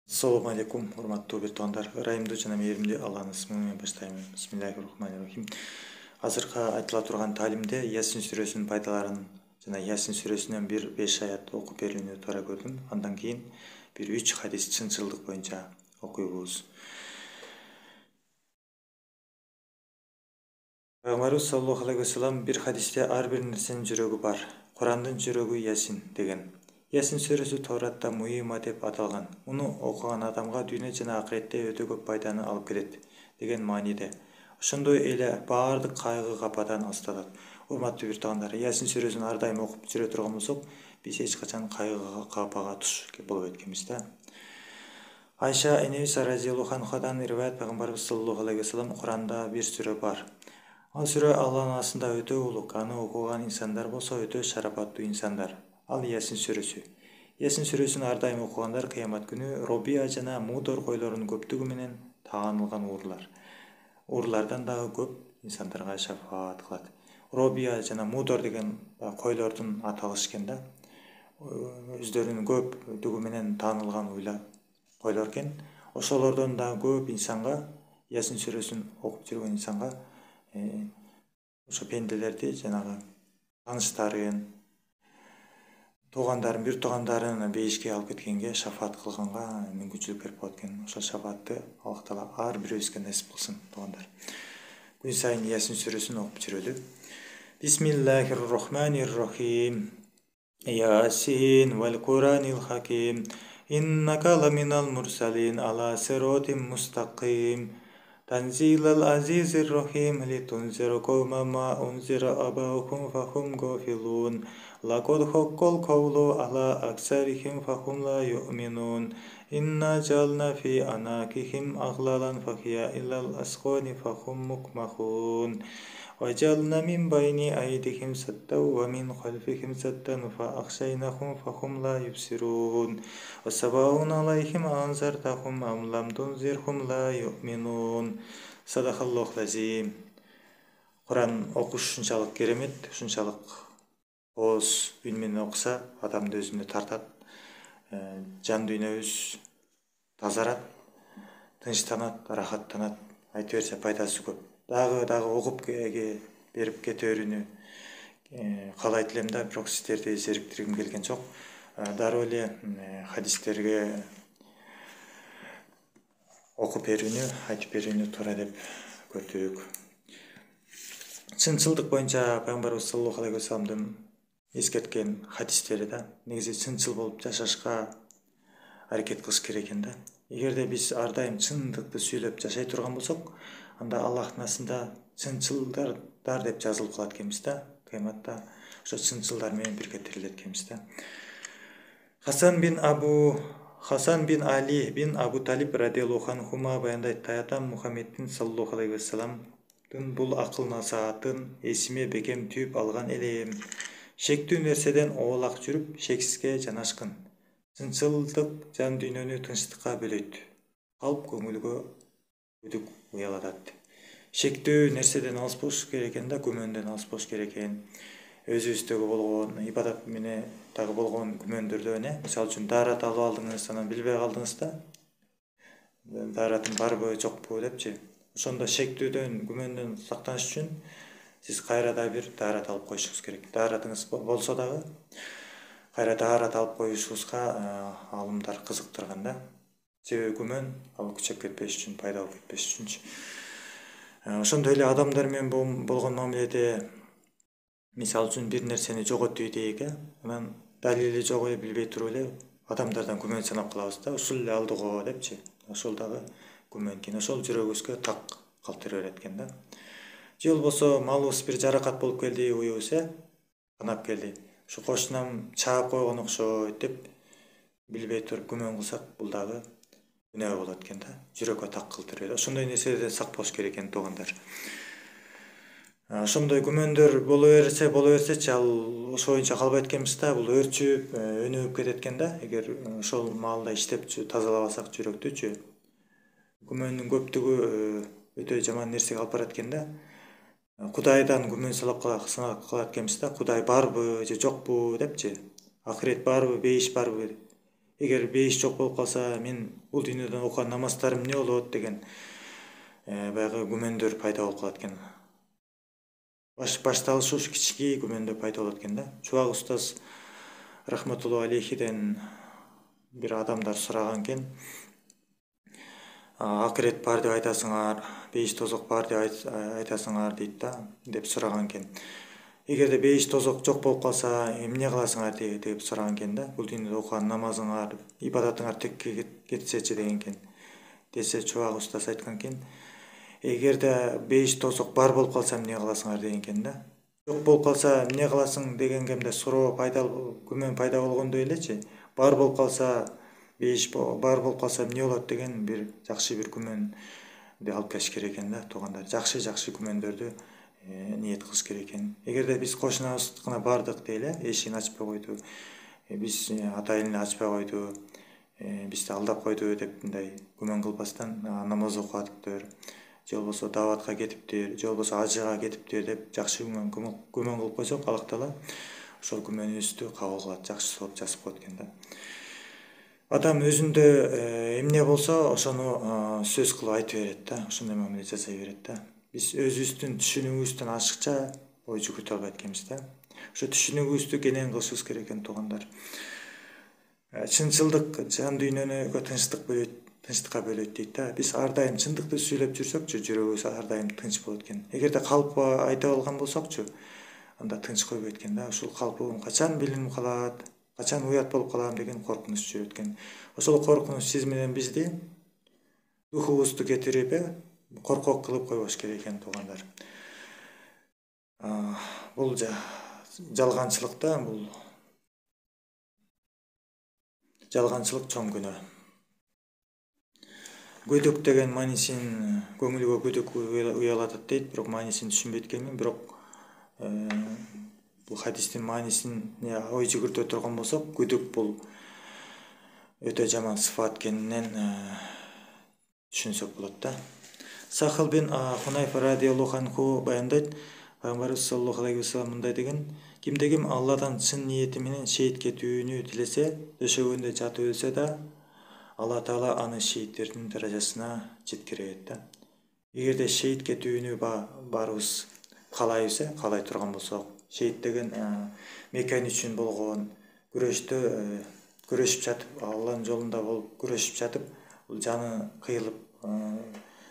Assalamu алейкум, урматтуу бир туугандар. Ырайымдуу жана мээримдүү Алланын исми менен баштайм. Бисмиллахир-рахманир-рахим. Азыркы айтыла турган таалимде Ясин сүрөсүнүн пайдаларын жана Ясин сүрөсүнөн бир 5 аят окуп берүүнү туура көрдүм. Андан кийин бир 3 хадис чынчылдык боюнча окуйбуз. Пайгамбарыбыз саллаллаху алейхи вассалам бир хадисте ар бир нерсенин жүрөгү бар. Курандын жүрөгү Ясин деген. Ясин сүрөсү Тауратта муйима деп аталган. Муну окуган адамга дүйнө жана акыретте өтө көп пайданы алып келет деген мааниде. Ошондой эле баардык кайгы кападан алыстатат. Урматтуу бир туугандар, Ясин сүрөсүн ар дайым окуп жүрө турган болсок, биз эч качан кайгыга капага туш болбойт экенбиз да. Айша энебиз разияллаху анхадан риваят пайгамбарыбыз саллаллаху алейхи вассалам Куранда бир сүрө бар. Ал сүрө Алланын астында өтө улук, аны окуган инсандар болсо өтө шарапаттуу инсандар. Ал Ясин сүрөсү. Ясин сүрөсүн ар дайым окугандар кыямат күнү Робия жана Мудор койлорунун көптүгү менен таанылган уурлар. Уурлардан дагы көп инсандарга шафаат кылат. Робия жана Мудор деген койлордун аталышы экен да. Өздөрүнүн көптүгү менен таанылган койлор экен. Ошолордон дагы көп инсанга Ясин сүрөсүн окуп жүргөн инсанга ошо пенделерди жанагы тааныштарын, бир туугандарын бейишке алып кеткенге шафаат кылганга мүмкүнчүлүк берип коет экен. Ошол шафаатты Аллах Таала ар бирибизге насип кылсын, туугандар. Күн сайын Ясин сүрөсүн окуп жүрөлү. Бисмиллахир-рахманир-рахим. Ясин вал Куранил хаким. Иннака ламинал мурсалин ала сиротим мустаким. تنزيل العزيز الرحيم لتنذر قوما ما أنذر آباؤهم فهم غافلون لقد حق القول على أكثرهم فهم لا يؤمنون إنا جعلنا في أعناقهم أغلالا فهي إلى الأذقان فهم مقمحون وجعلنا من بين أيديهم سدا ومن خلفهم سدا فأغشيناهم فهم لا يبصرون وسواء عليهم أنذرتهم أم لم تنذرهم لا يؤمنون. Садақаллаху лазим. Құран оқыш ушунчалык керемет, ушунчалык ооз үн менен окуса, адамды өзүнө тартат, жан дүйнөбүз тазарат, тынчтанат, рахаттанат. Айта берсе пайдасы көп. Дагы окуп берип кете берүүнү каалайт элем да, бирок сиздерди зериктиргим келген жок. Дароо эле хадистерге окуп берүүнү, айтып берүүнү туура деп көрдүк. Чынчылдык боюнча пайгамбарыбыз саллаллаху алейхи вассаламдын эскерткен хадистери да, негизи чынчыл болуп жашашка аракет кылыш керек экен да. Эгерде биз ар дайым чындыкты сүйлөп жашай турган болсок, анда Аллахтын астында чынчылдар деп жазылып калат экенбиз да. Кыяматта ошо чынчылдар менен бирге тирилет экенбиз да. Хасан бин Али бин Абу Талиб радиаллаху анхума баяндайт, таятам Мухаммеддин саллаллаху алейхи вассаламдын бул акыл насаатын эсиме бекем түйүп алган элем. Шектүү нерседен оолак жүрүп, шексизге жанашкын. Чынчылдык жан дүйнөнү тынчтыкка бөлөйт. Калп көңүлгө күдүк уялатат. Шектүү нерседен алыс болуш керек экен да, күмөндөн алыс болуш керек экен. Өзүбүздөгү болгон ибадат менен дагы болгон күмөндөрдөн, мисалы үчүн даарат алып алдыңыз, анан билбей калдыңыз да, дааратым барбы жокпу депчи. Ошондо шектүүдөн, күмөндөн сактаныш үчүн сиз кайра да бир даарат алып коюшуңуз керек. Дааратыңыз болсо дагы кайра даарат алып коюшуңузга алымдар кызыктырган да. Себеби күмөн ал күчөп кетпеш үчүн, пайда болуп кетпеш үчүнчү. Ошондой эле адамдар менен болгон мамиледе, мисалы үчүн бир нерсени жоготтуй дейик, анан далили жок эле билбей туруп эле адамдардан күмөн санап калабыз да, ушул эле алды го депчи. Ошол дагы күмөн экен. Ошол жүрөгүбүзгө так калтыра берет экен да. Же болбосо малыбыз бир жаракат болуп келди, уюбуз канап келди. Ушу кошунам чаап койгон окшойт деп билбей туруп күмөн кылсак, бул дагы күнөө болот экен да. Жүрөккө так калтыра берет. Ошондой нерседен сак болуш керек экен, туугандар. Ошондой күмөндөр боло берсечи, ал ошо боюнча калбайт экенбиз да, бул өрчүп, өнүгүп кетет экен да. Эгер ошол маалда иштеп тазалабасак жүрөктүчү, күмөндүн көптүгү өтө жаман нерсеге алып барат экен да. Кудайдан күмөн санап калат экенбиз да. Кудай барбы же жокпу депчи. Акырет барбы, бейиш барбы. эгер бейиш жок болуп калса мен бул дүйнөдөн окуган намаздарым эмне болот деген баягы күмөндөр пайда болуп калат экен. Башталышы ушу кичикей күмөндөр пайда болот экен да. Чубак устаз рахматулла алейхиден бир адамдар сураган экен. Акырет бар деп айтасыңар, бейиш тозок бар деп айтасыңар дейт да, деп сураган экен. Эгерде бейиш тозок жок болуп калса, эмне кыласыңар деп сураган экен да. Бул дүйнөдө окуган намазыңар, ибадатыңар текке кетсечи деген экен. Десе чубак устаз айткан экен, эгерде бейиш тозок бар болуп калса эмне кыласыңар деген экен да. Жок болуп калса эмне кыласың деген кемде суроо күмөн пайда болгондой элечи. Бар болуп калса, бейиш бар болуп калса эмне болот деген бир жакшы бир күмөндү алып келиш керек экен да. Туугандар, жакшы күмөндөрдү ниет кылыш керек экен. Эгерде биз кошунабыздыкына бардык дейли, эшигин ачпай койду, биз атайын ачпай койду, бизди алдап койду деп мындай күмөн кылбастан намаз окуп же болбосо даватка кетиптир, же болбосо ажыга кетиптир деп жакшы күмөн кылып койсок, Аллах Таала ошол күмөнүбүздү кабыл кылат, жакшы сооп жазып коет экен да. Адам өзүндө эмне болсо ошону сөз кылып айтып берет да, ошондой мамиле жасай берет да. Биз өзүбүздүн түшүнүгүбүздөн ашыкча ой жүгүртө албайт экенбиз да. Ошо түшүнүгүбүздү кенен кылышыбыз керек экен туугандар. Чынчылдык жан дүйнөнү тынчтыкка бөлөйт дейт да. Биз ар дайым чындыкты сүйлөп жүрсөкчү, жүрөгүбүз ар дайым тынч болот экен. Эгерде калп айта алган болсокчу, анда тынч койбойт экен да. Ушул калпым качан билинип калат, качан уят болуп калам деген коркунуч жүрөт экен. Ошол коркунуч сиз менен бизди духубузду кетирип, коркок кылып койбош керек экен туугандар. Бул жалганчылык да, бул жалганчылык чоң күнөө. Көдөк деген маанисин, көңүлгө көдөк уялатат дейт, бирок маанисин түшүнбөйт экенмин. Бирок бул хадистин маанисине ой жүгүртө турган болсок, көдөк бул өтө жаман сыфат экенинен түшүнсөк болот да. Сахыл бин Хунайфа радиаллаху анху баяндайт, Пайгамбарыбыз саллаллаху алейхи вассалам мындай деген: кимде ким Алладан чын ниети менен шейит кетүүнү тилесе, дөшөгөндө жатып өлсө да, Алла Таала аны шейиттердин даражасына жеткирет да. Эгерде шейит кетүүнү барыбыз каалай турган болсок, шейит деген мекени үчүн болгон күрөшүп жатып, Алланын жолунда болуп күрөшүп жатып, бул жаны кыйылып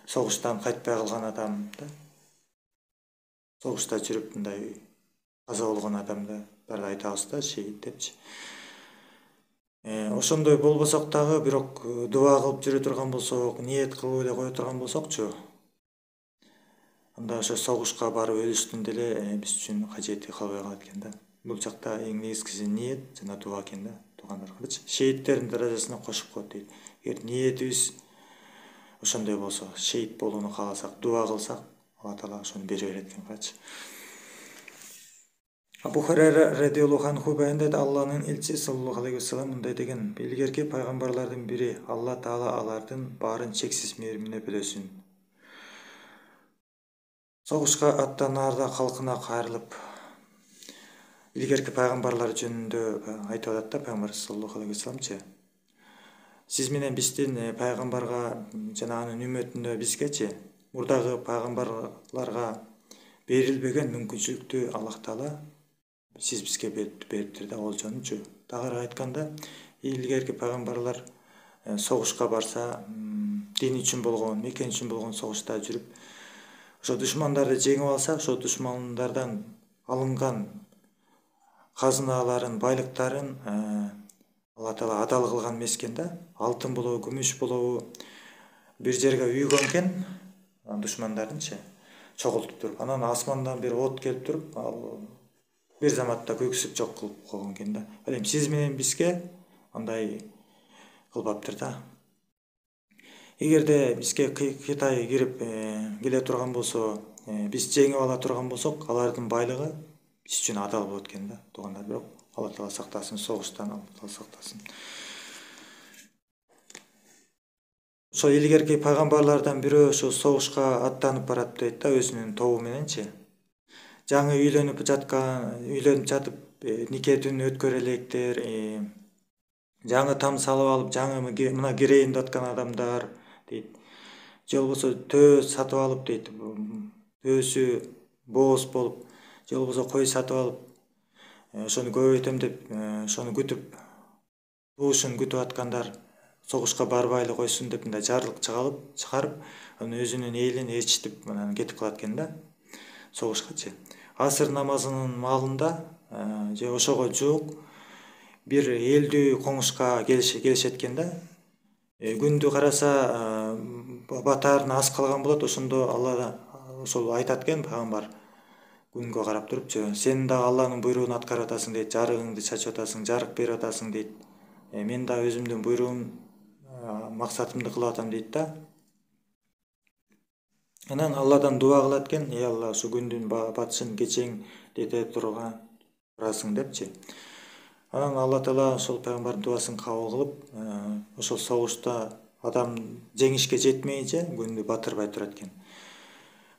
согуштан кайтпай калган адам да. Согушта жүрүп мындай каза болгон адамды баары айтабыз да, шейит депчи. Ошондой болбосок дагы, бирок дуа кылып жүрө турган болсок, ниет кылып эле кое турган болсокчу, анда ошо согушка барып өлүштүн деле биз үчүн кажети калбай калат экен да. Бул жакта эң негизгиси ниет жана дуа экен да, туугандар. Шейиттердин даражасына кошуп коет дейт. Эгер ниетибиз ошондой болсо, шейит болууну кааласак, дуа кылсак, Алла Таала ошону бере берет экен качы. Абу Хурайра радиаллаху анху баяндайт, Алланын элчиси саллаллаху алейхи вассалам мындай деген: илгерки пайгамбарлардын бири, Алла Таала алардын баарын чексиз мээримине бөлөсүн. Согушка аттанаарда калкына кайрылып, илгерки пайгамбарлар жөнүндө айтып атат да Пайгамбар саллаллаху алейхи вассаламчы: сиз менен биздин пайгамбарга жана анын үммөтүнө бизгечи, мурдагы пайгамбарларга берилбеген мүмкүнчүлүктү Аллах Таала сиз бизге бериптир да, олжонучу. Дагы айтканда, илгерки пайгамбарлар согушка барса, дин үчүн болгон, мекен үчүн болгон согушта жүрүп, ошо душмандарды жеңип алса, ошо душмандардан алынган казыналарын, байлыктарын Алла Таала адал кылган эмес экен да. Алтын болобу, күмүш болобу бир жерге үйгөн экен, душмандарынчы чогултуп туруп, анан асмандан бир от келип туруп, бир заматта көксүп жок кылып койгон экен да. Ал эми сиз менен бизге андай кылбаптыр да. Эгерде бизге Кытай кирип келе турган болсо, биз жеңип ала турган болсок, алардын байлыгы биз үчүн адал болот экен да, туугандар. Бирок Алла Таала сактасын, согуштан Алла Таала сактасын. Ошо илгерки пайгамбарлардан бирөө ошо согушка аттанып барат дейт да, өзүнүн тобу мененчи. Жаңы үйлөнүп жатып, никетин өткөрө электер, жаңы там салып алып, жаңы мына кирейин деп аткан адамдар дейт. Же болбосо төө сатып алып дейт. Төөсү бооз болуп, же болбосо кой сатып алып, ошону көбөйтөм деп, ошону күтүп, туушун күтүп аткандар согушка барбайлы койсун деп мындай жарлык чыгарып, анан өзүнүн элин ээрчитип анан кетип калат экен да согушкачы. Асыр намазынын маалында же ошого жуук бир элдүү коңушка келишет экен да. Күндү караса батаарына аз калган болот. Ошондо Алла ошол айтат экен пайгамбар күнгө карап туруп, сен да Алланын буйругун аткарып атасың дейт, жарыгыңды чачып атасың, жарык берип атасың дейт. Мен да өзүмдүн буйругум, максатымды кылып атам дейт да. Анан Алладан дуба кылат экен, Алла ушу күндүн батышын кечеңдете турасың депчи. Анан Алла Таала ошол пайгамбардын дубасын кабыл кылып, ошол согушта адам жеңишке жетмейинче күндү батырбай турат экен.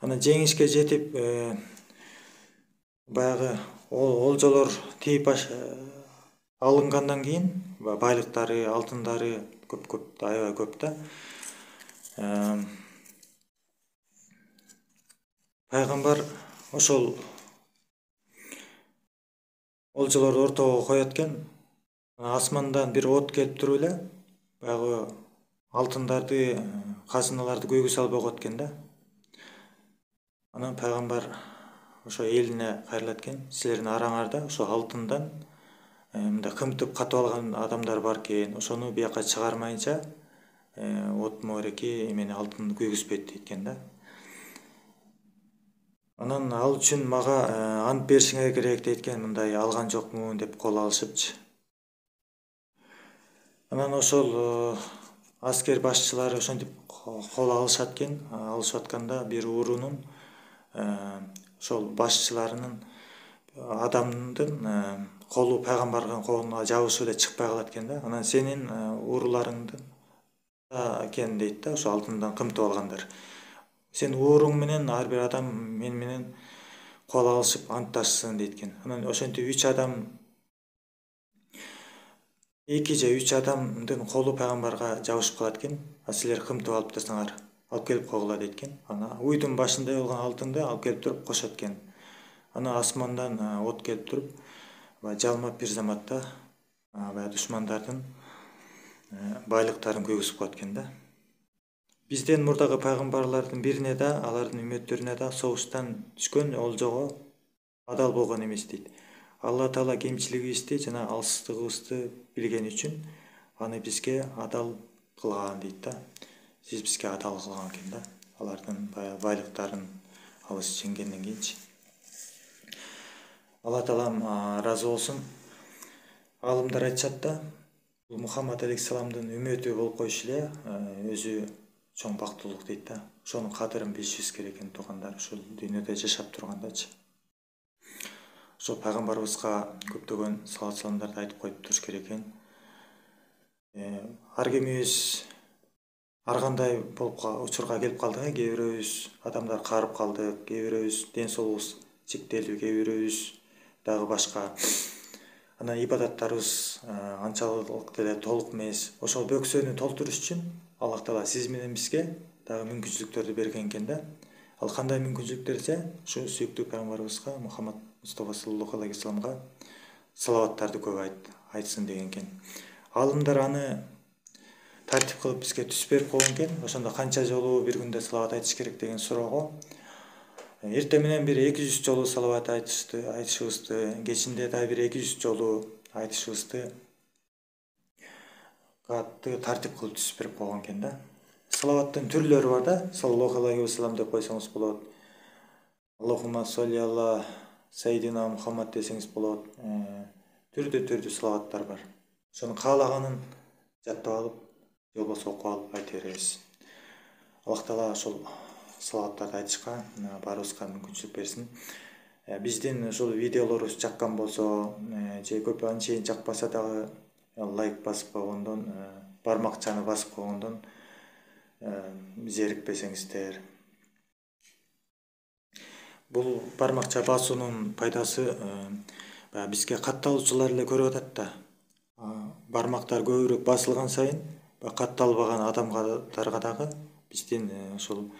Анан жеңишке жетип, баягы олжолор тийип алынгандан кийин байлыктары, алтындары көп, аябай көп да. Пайгамбар ошол олжолорду ортого коет экен. Асмандан бир от келип туруп эле баягы алтындарды, казыналарды көйгө салып койгот экен да. Анан пайгамбар ошо элине кайрылат экен. Силердин араңарда ошо алтындан мындай кымтып катып алган адамдар бар экен. Ошону бияка чыгармайынча от моореки эмени алтынды күйгүзбөйт дейт экен да. Анан ал үчүн мага ант беришиңер керек дейт экен, мындай алган жокмун деп кол алышыпчы. Анан ошол аскер башчылары ошентип кол алышат экен. Алышып атканда бир уурунун ошол башчыларынын адамдын колу пайгамбардын колуна жабышып эле чыкпай калат экен да. Анан сенин ууруларыңды экен дейт да, ошо алтындан кымтып алгандар. Сен ууруң менен ар бир адам мен менен кол алышып антташсын дейт экен. Анан ошентип 3 адам, 2 же 3 адамдын колу пайгамбарга жабышып калат экен. Силер кымтып алып атасыңар, алып келип койгула дейт экен. Анан уйдун башындай болгон алтынды алып келип туруп кошот экен. Анан асмандан от келип туруп, жалмап бир заматта баягы душмандардын байлыктарын күйгүзүп коет экен да. Бизден мурдагы пайгамбарлардын бирине да, алардын үммөттөрүнө да согуштан түшкөн олжого адал болгон эмес дейт. Алла Таала кемчилигибизди жана алсыздыгыбызды билген үчүн аны бизге адал кылган дейт да. Сиз бизге адал кылган экен да. Алардын байлыктарын алыш жеңгенден кийинчи. Алла Таалам ыраазы болсун. Алымдар айтышат да, бул Мухаммад алейхиссаламдын үммөтү болуп коюш эле өзү чоң бактылык дейт да. Ошонун кадырын билишибиз керек экен туугандар, ушул дүйнөдө жашап тургандачы. Ошол пайгамбарыбызга көптөгөн салат саламдарды айтып коюп туруш керек экен. Ар кимибиз ар кандай болуп учурга келип калдык. Кээ бирөөбүз адамдар каарып калдык, кээ бирөөбүз ден соолугубуз чектелүү, кээ бирөөбүз дагы башка. Анан ибадаттарыбыз анчалык деле толук эмес. Ошол бөксөнү толтуруш үчүн Аллах Таала сиз менен бизге дагы мүмкүнчүлүктөрдү берген экен да. Ал кандай мүмкүнчүлүктөр десе, ушу сүйүктүү пайгамбарыбызга Мухаммад Мустафа саллаллаху алейхи вассаламга салаваттарды көп айтсын деген экен. Алымдар аны тартип кылып бизге түз берип койгон экен. Ошондо канча жолу бир күндө салават айтыш керек деген суроого эртең менен бир 200 жолу салават айтышыбызды, кечинде да бир 200 жолу айтышыбызды катты тартип кылып түз берип койгон экен да. Салаваттын түрлөрү бар да. Саллаллаху алейхи вассалам деп койсоңуз болот. Аллахумма солли алла Сайдина Мухаммад десеңиз болот. Түрдүү салаваттар бар. Ошону каалаганын жаттап алып, же болбосо окуп алып айта беребиз. Аллах Таала ошол салаваттарды айтышка баарыбызга мүмкүнчүлүк берсин. Биздин ушул видеолорубуз жаккан болсо, же көп анчейин жакпаса дагы лайк басып койгондон, бармакчаны басып койгондон зерикпесеңиздер. Бул бармакча басуунун пайдасы бизге катталуучулар эле көрүп атат да. бармактар көбүрөөк басылган сайын катталбаган адамдарга дагы биздин ошол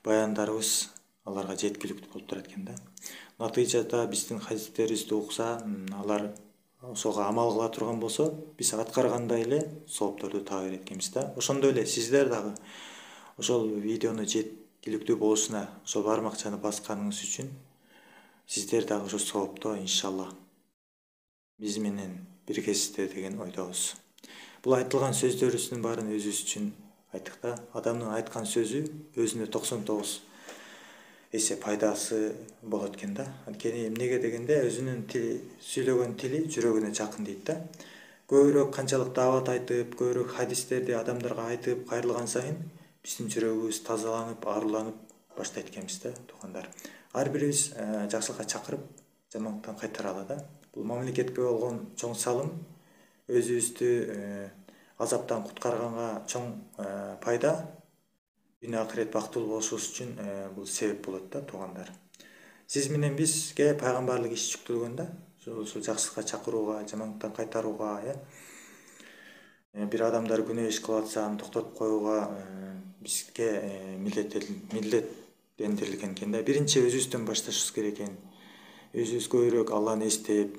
баяндарыбыз аларга жеткиликтүү болуп турат экен да. Натыйжада биздин хадистерибизди окуса, алар ошого амал кыла турган болсо, биз аткаргандай эле соопторду таба берет экенбиз да. Ошондой эле сиздер дагы ошол видеону жеткиликтүү болушуна, ошол бармакчаны басканыңыз үчүн сиздер дагы ошо соопто иншалла биз менен биргесиздер деген ойдобуз. Бул айтылган сөздөрүбүздүн баарын өзүбүз үчүн айттык да. Адамдын айткан сөзү өзүнө 99 эсе пайдасы болот экен да. Анткени эмнеге дегенде өзүнүн тили, сүйлөгөн тили жүрөгүнө жакын дейт да. Көбүрөөк канчалык даават айтып, көбүрөөк хадистерди адамдарга айтып кайрылган сайын биздин жүрөгүбүз тазаланып, аруланып баштайт экенбиз да, туугандар. Ар бирибиз жакшылыкка чакырып, жамандыктан кайтаралы да. Бул мамлекетке болгон чоң салым, өзүбүздү азаптан куткарганга чоң пайда, дүйнө акырет бактылуу болушубуз үчүн бул себеп болот да, туугандар. Сиз менен бизге пайгамбарлык иш жүктөлгөн да, ошол жакшылыкка чакырууга, жамандыктан кайтарууга, бир адамдар күнөө иш кылып атса аны токтотуп коюуга бизге милдеттендирилген экен да. Биринчи өзүбүздөн башташыбыз керек экен. Өзүбүз көбүрөөк Алланы эстеп,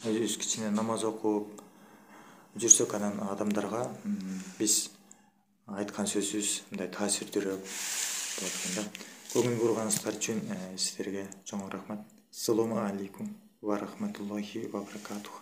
өзүбүз кичине намаз окуп жүрсөк, анан адамдарга биз айткан сөзүбүз мындай таасирдүүрөөк болот экен да. Көңүл бурганыңыздар үчүн сиздерге чоң рахмат. Ассалому алейкум ва рахматуллахи ва баракатух.